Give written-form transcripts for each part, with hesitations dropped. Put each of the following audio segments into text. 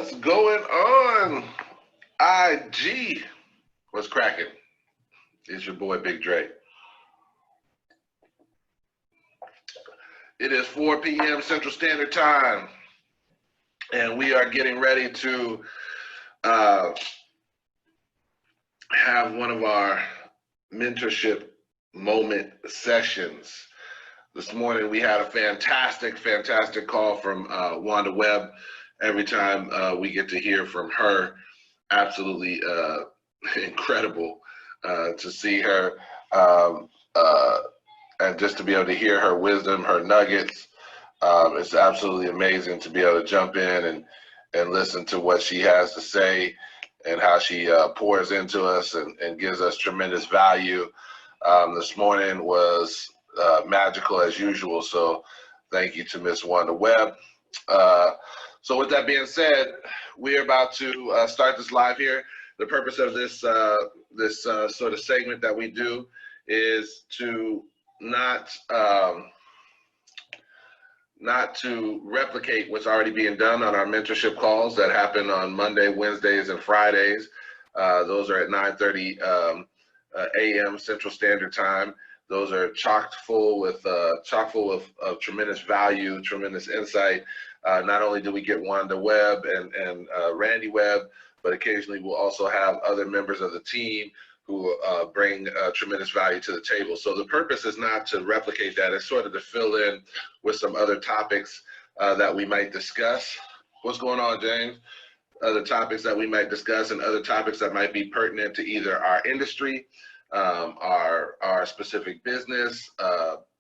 What's going on? IG. What's cracking? It's your boy Big Dre. It is 4 p.m. Central Standard Time, and we are getting ready to have one of our mentorship moment sessions. This morning we had a fantastic call from Wanda Webb. Every time we get to hear from her, absolutely incredible to see her and just to be able to hear her wisdom, her nuggets. It's absolutely amazing to be able to jump in and listen to what she has to say and how she pours into us and gives us tremendous value. This morning was magical as usual, so thank you to Miss Wanda Webb. So with that being said, we're about to start this live here. The purpose of this sort of segment that we do is to not to replicate what's already being done on our mentorship calls that happen on Monday, Wednesdays, and Fridays. Those are at 9:30 a.m. Central Standard Time. Those are chock full of tremendous value, tremendous insight. Not only do we get Wanda Webb and Randy Webb, but occasionally we'll also have other members of the team who bring tremendous value to the table. So the purpose is not to replicate that. It's sort of to fill in with some other topics that we might discuss. What's going on, James? Other topics that we might discuss and other topics that might be pertinent to either our industry, our specific business,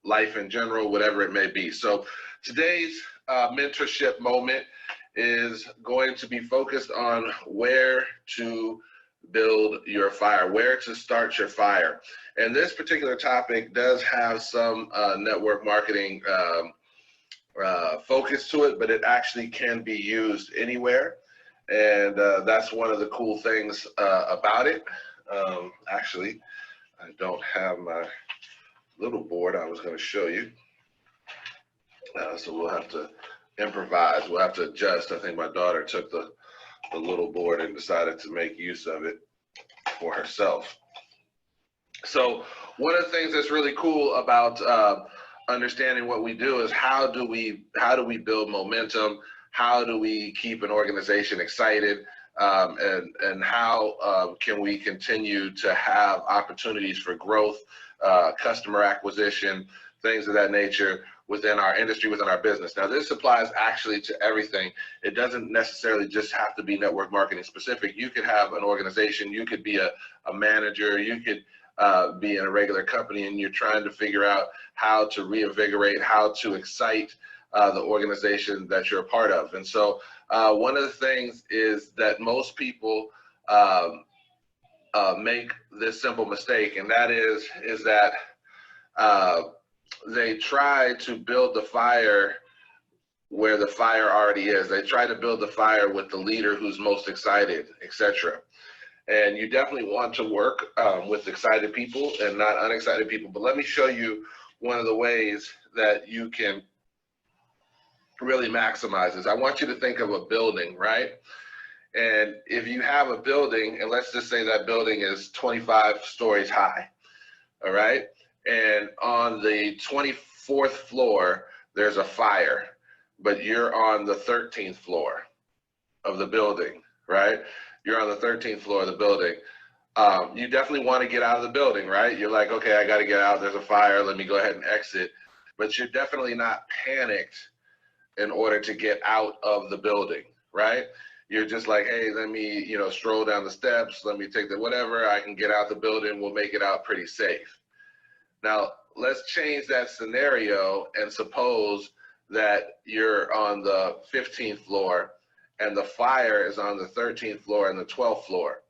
life in general, whatever it may be. So today's mentorship moment is going to be focused on where to build your fire, where to start your fire. And this particular topic does have some network marketing focus to it, but it actually can be used anywhere. And that's one of the cool things about it. Actually, I don't have my little board I was going to show you. So we'll have to improvise. We'll have to adjust. I think my daughter took the little board and decided to make use of it for herself. So one of the things that's really cool about understanding what we do is how do we build momentum? How do we keep an organization excited? And how can we continue to have opportunities for growth, customer acquisition, things of that nature within our industry, within our business. Now, this applies actually to everything. It doesn't necessarily just have to be network marketing specific. You could have an organization, you could be a manager, you could be in a regular company, and you're trying to figure out how to reinvigorate, how to excite the organization that you're a part of. And so one of the things is that most people make this simple mistake, and that is that they try to build the fire where the fire already is. They try to build the fire with the leader who's most excited, etc. And you definitely want to work with excited people and not unexcited people. But let me show you one of the ways that you can really maximize this. I want you to think of a building, right? And if you have a building, and let's just say that building is 25 stories high, all right? And on the 24th floor, there's a fire, but you're on the 13th floor of the building, right? You're on the 13th floor of the building. You definitely want to get out of the building, right? You're like, okay, I got to get out. There's a fire. Let me go ahead and exit. But you're definitely not panicked in order to get out of the building, right? You're just like, hey, let me, stroll down the steps. Let me take the whatever. I can get out the building. We'll make it out pretty safe. Now, let's change that scenario and suppose that you're on the 15th floor and the fire is on the 13th floor and the 12th floor.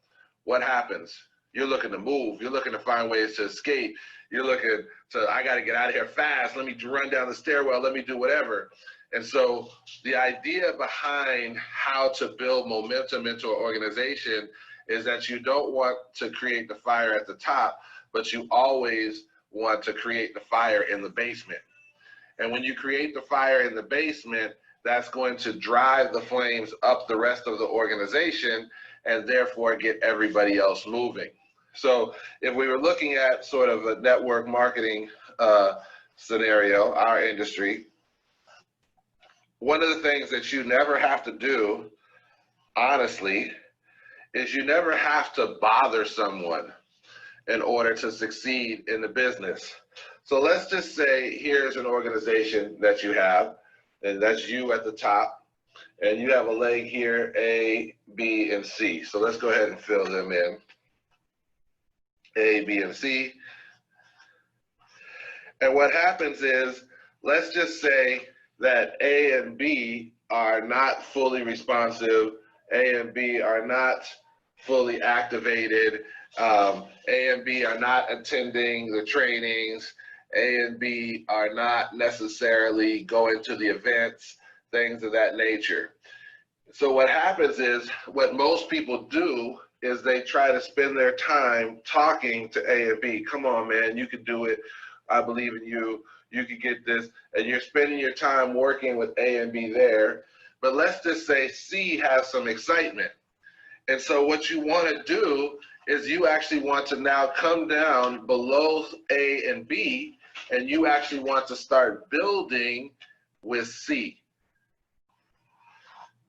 What happens? You're looking to move. You're looking to find ways to escape. You're looking to, I got to get out of here fast. Let me run down the stairwell. Let me do whatever. And so the idea behind how to build momentum into an organization is that you don't want to create the fire at the top, but you always want to create the fire in the basement. And when you create the fire in the basement, that's going to drive the flames up the rest of the organization and therefore get everybody else moving. So if we were looking at sort of a network marketing scenario, our industry, one of the things that you never have to do, honestly, is you never have to bother someone in order to succeed in the business. So let's just say here's an organization that you have, and that's you at the top, and you have a leg here, A, B, and C. So let's go ahead and fill them in. A, B, and C. And what happens is, let's just say that A and B are not fully responsive, A and B are not fully activated, A and B are not attending the trainings, A and B are not necessarily going to the events, things of that nature. So what happens is, what most people do is they try to spend their time talking to A and B. Come on, man, you can do it. I believe in you. You can get this. And you're spending your time working with A and B there. But let's just say C has some excitement. And so what you want to do is you actually want to now come down below A and B, and you actually want to start building with C.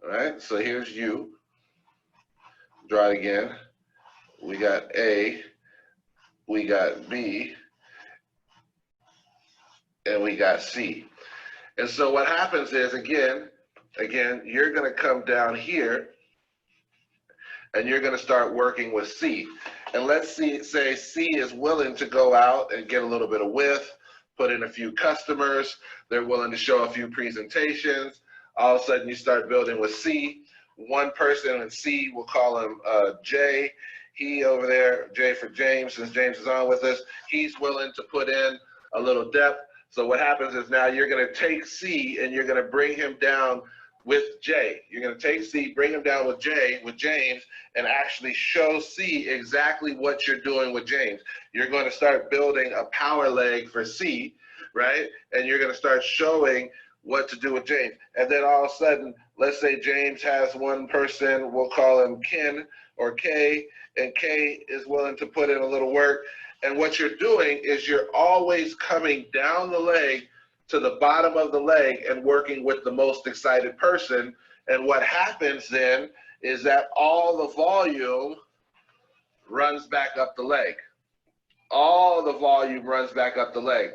All right, so here's you. Draw it again. We got A, we got B, and we got C. And so what happens is, again, you're going to come down here and you're going to start working with C. And let's say C is willing to go out and get a little bit of width, put in a few customers, they're willing to show a few presentations. All of a sudden you start building with C. One person in C, we'll call him J. He over there, J for James, since James is on with us, he's willing to put in a little depth. So what happens is now you're going to take C and you're going to bring him down with J. You're going to take C, bring him down with James, and actually show C exactly what you're doing with James. You're going to start building a power leg for C, right? And you're going to start showing what to do with James. And then all of a sudden, let's say James has one person, we'll call him Ken or K, and K is willing to put in a little work. And what you're doing is you're always coming down the leg to the bottom of the leg and working with the most excited person. And what happens then is that all the volume runs back up the leg. All the volume runs back up the leg.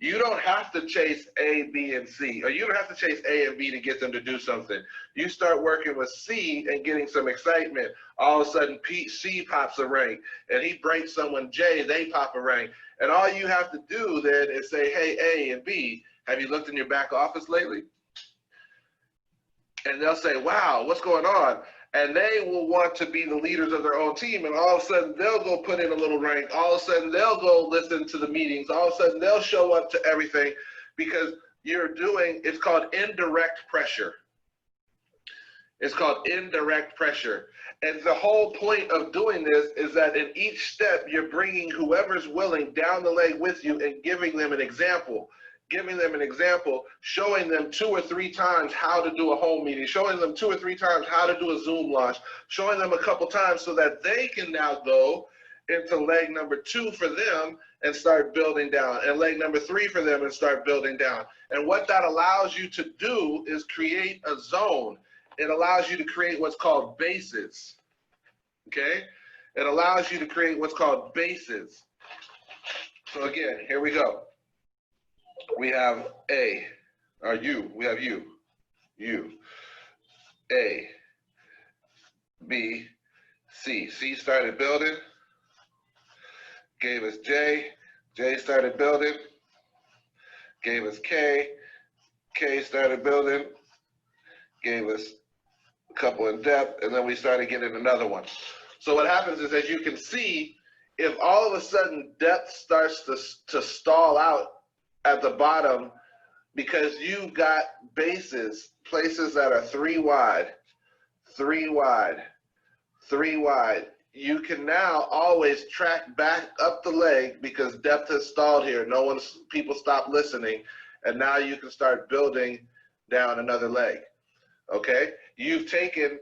You don't have to chase A, B, and C, or you don't have to chase A and B to get them to do something. You start working with C and getting some excitement. All of a sudden, C pops a rank, and he breaks someone J, they pop a rank. And all you have to do then is say, hey, A and B, have you looked in your back office lately? And they'll say, wow, what's going on? And they will want to be the leaders of their own team. And all of a sudden, they'll go put in a little rank. All of a sudden, they'll go listen to the meetings. All of a sudden, they'll show up to everything because you're doing, it's called indirect pressure. It's called indirect pressure. And the whole point of doing this is that in each step, you're bringing whoever's willing down the leg with you and giving them an example. Showing them 2 or 3 times how to do a home meeting, showing them 2 or 3 times how to do a Zoom launch, showing them a couple times so that they can now go into leg number 2 for them and start building down, and leg number 3 for them and start building down. And what that allows you to do is create a zone. It allows you to create what's called bases, okay? It allows you to create what's called bases. So again, here we go. We have A, or you, we have you, A, B, C. C started building, gave us J, J started building, gave us K, K started building, gave us a couple in depth, and then we started getting another one. So what happens is, as you can see, if all of a sudden depth starts to stall out at the bottom because you've got bases, places that are 3 wide, 3 wide, 3 wide, you can now always track back up the leg because depth has stalled here. People stop listening, and now you can start building down another leg. Okay, you've taken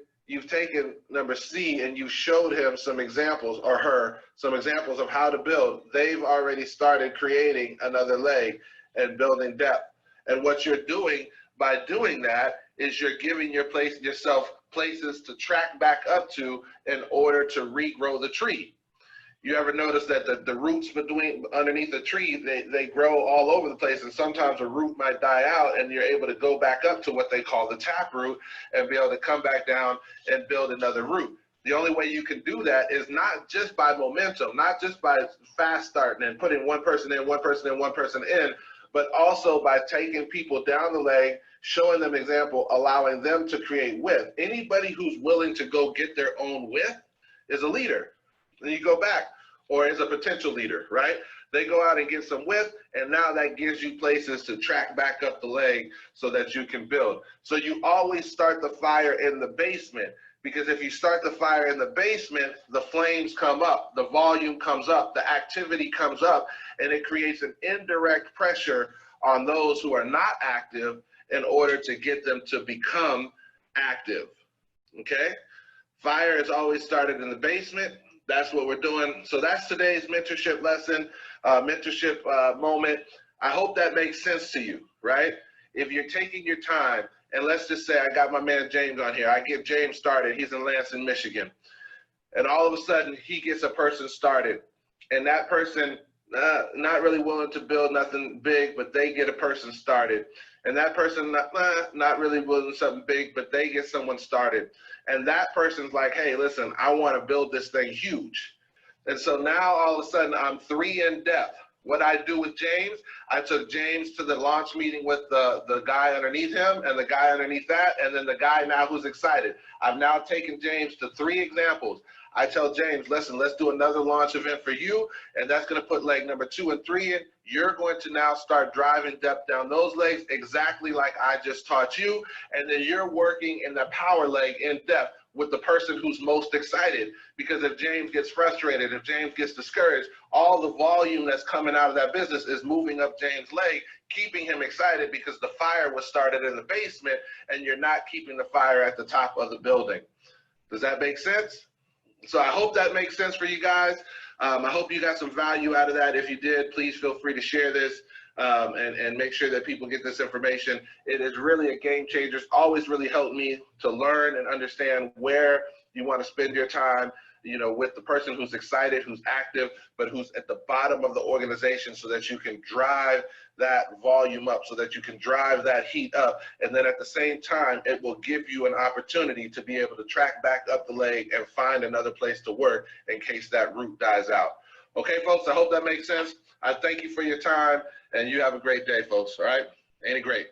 number C and you showed him some examples, or her some examples of how to build. They've already started creating another leg and building depth. And what you're doing by doing that is you're giving yourself places to track back up to in order to regrow the tree. You ever notice that the roots underneath the tree, they grow all over the place, and sometimes a root might die out and you're able to go back up to what they call the tap root and be able to come back down and build another root. The only way you can do that is not just by momentum, not just by fast starting and putting one person in, one person in, one person in, but also by taking people down the leg, showing them example, allowing them to create width. Anybody who's willing to go get their own width is a leader. Then you go back, or is a potential leader, right? They go out and get some width, and now that gives you places to track back up the leg so that you can build. So you always start the fire in the basement, because if you start the fire in the basement, the flames come up, the volume comes up, the activity comes up, and it creates an indirect pressure on those who are not active in order to get them to become active, okay? Fire is always started in the basement. That's what we're doing. So that's today's mentorship lesson, mentorship moment. I hope that makes sense to you, right? If you're taking your time, and let's just say I got my man James on here. I get James started. He's in Lansing, Michigan. And all of a sudden, he gets a person started. And that person, not really willing to build nothing big, but they get a person started. And that person, not really willing to something big, but they get someone started. And that person's like, hey, listen, I want to build this thing huge. And so now all of a sudden I'm 3 in depth. What I do with James, I took James to the launch meeting with the guy underneath him and the guy underneath that, and then the guy now who's excited. I've now taken James to 3 examples. I tell James, listen, let's do another launch event for you, and that's going to put leg number 2 and 3 in. You're going to now start driving depth down those legs exactly like I just taught you, and then you're working in the power leg in depth with the person who's most excited. Because if James gets frustrated, if James gets discouraged, all the volume that's coming out of that business is moving up James' leg, keeping him excited, because the fire was started in the basement and you're not keeping the fire at the top of the building. Does that make sense? So I hope that makes sense for you guys. I hope you got some value out of that. If you did, please feel free to share this and make sure that people get this information. It is really a game changer. It's always really helped me to learn and understand where you want to spend your time, you know, with the person who's excited, who's active, but who's at the bottom of the organization, so that you can drive that volume up, so that you can drive that heat up. And then at the same time, it will give you an opportunity to be able to track back up the leg and find another place to work in case that root dies out. Okay, folks, I hope that makes sense. I thank you for your time, and you have a great day, folks, all right? Ain't it great?